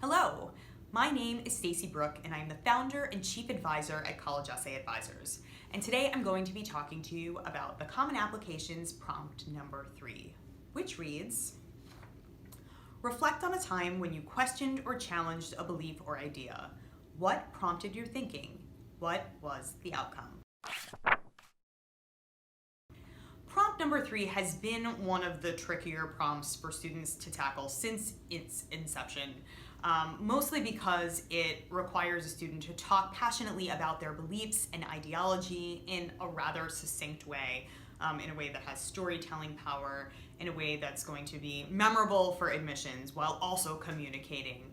Hello, my name is Stacey Brook and I'm the founder and chief advisor at College Essay Advisors. And today I'm going to be talking to you about the Common Applications prompt number 3, which reads, reflect on a time when you questioned or challenged a belief or idea. What prompted your thinking? What was the outcome? Prompt number 3 has been one of the trickier prompts for students to tackle since its inception, mostly because it requires a student to talk passionately about their beliefs and ideology in a rather succinct way, in a way that has storytelling power, in a way that's going to be memorable for admissions while also communicating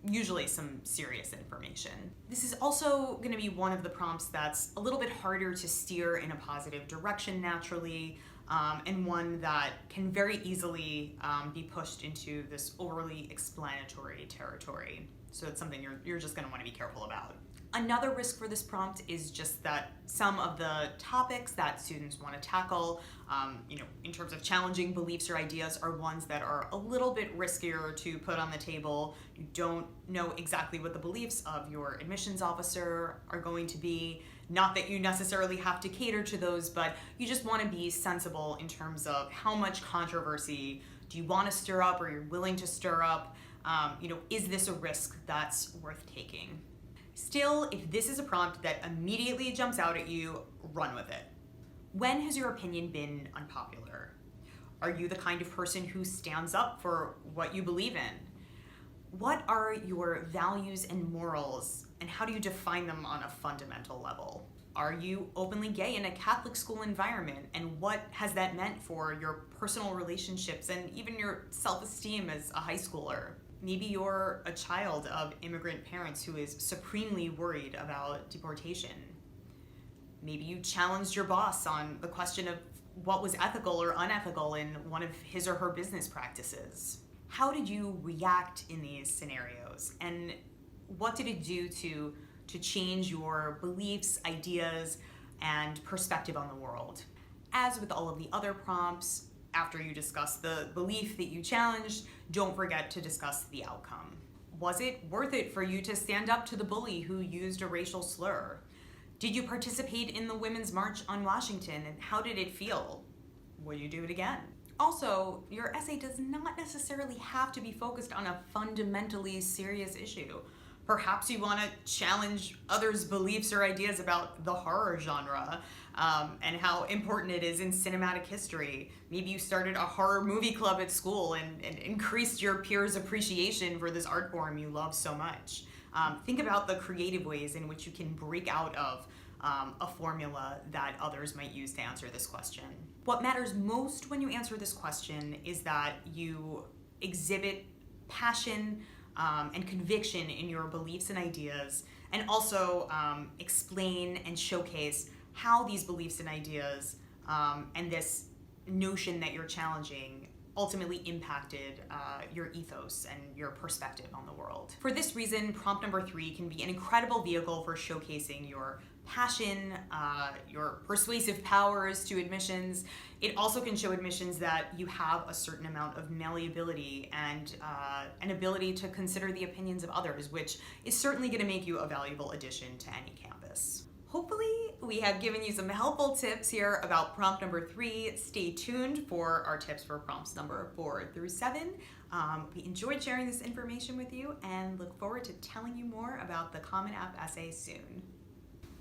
usually some serious information. This is also going to be one of the prompts that's a little bit harder to steer in a positive direction naturally, and one that can very easily be pushed into this overly explanatory territory. So it's something you're just going to want to be careful about. Another risk for this prompt is just that some of the topics that students want to tackle, in terms of challenging beliefs or ideas, are ones that are a little bit riskier to put on the table. You don't know exactly what the beliefs of your admissions officer are going to be. Not that you necessarily have to cater to those, but you just want to be sensible in terms of how much controversy do you want to stir up, or you're willing to stir up. Is this a risk that's worth taking? Still, if this is a prompt that immediately jumps out at you, run with it. When has your opinion been unpopular? Are you the kind of person who stands up for what you believe in? What are your values and morals, and how do you define them on a fundamental level? Are you openly gay in a Catholic school environment, and what has that meant for your personal relationships and even your self-esteem as a high schooler? Maybe you're a child of immigrant parents who is supremely worried about deportation. Maybe you challenged your boss on the question of what was ethical or unethical in one of his or her business practices. How did you react in these scenarios? And what did it do to change your beliefs, ideas, and perspective on the world? As with all of the other prompts, after you discuss the belief that you challenged, don't forget to discuss the outcome. Was it worth it for you to stand up to the bully who used a racial slur? Did you participate in the Women's March on Washington, and how did it feel? Will you do it again? Also, your essay does not necessarily have to be focused on a fundamentally serious issue. Perhaps you want to challenge others' beliefs or ideas about the horror genre, and how important it is in cinematic history. Maybe you started a horror movie club at school and increased your peers' appreciation for this art form you love so much. Think about the creative ways in which you can break out of a formula that others might use to answer this question. What matters most when you answer this question is that you exhibit passion and conviction in your beliefs and ideas, and also explain and showcase how these beliefs and ideas and this notion that you're challenging ultimately impacted your ethos and your perspective on the world. For this reason, prompt number 3 can be an incredible vehicle for showcasing your passion, your persuasive powers to admissions. It also can show admissions that you have a certain amount of malleability and an ability to consider the opinions of others, which is certainly going to make you a valuable addition to any campus. Hopefully, we have given you some helpful tips here about prompt number 3. Stay tuned for our tips for prompts number 4 through 7. We enjoyed sharing this information with you and look forward to telling you more about the Common App essay soon.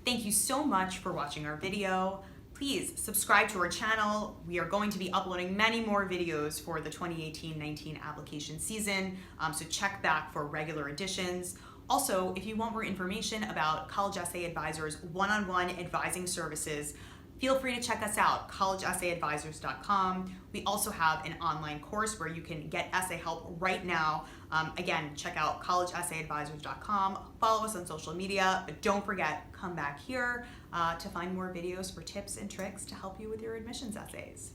Thank you so much for watching our video. Please subscribe to our channel. We are going to be uploading many more videos for the 2018-19 application season, so check back for regular editions. Also, if you want more information about College Essay Advisors one-on-one advising services, feel free to check us out, collegeessayadvisors.com. We also have an online course where you can get essay help right now. Again, check out collegeessayadvisors.com. Follow us on social media, but don't forget, come back here to find more videos for tips and tricks to help you with your admissions essays.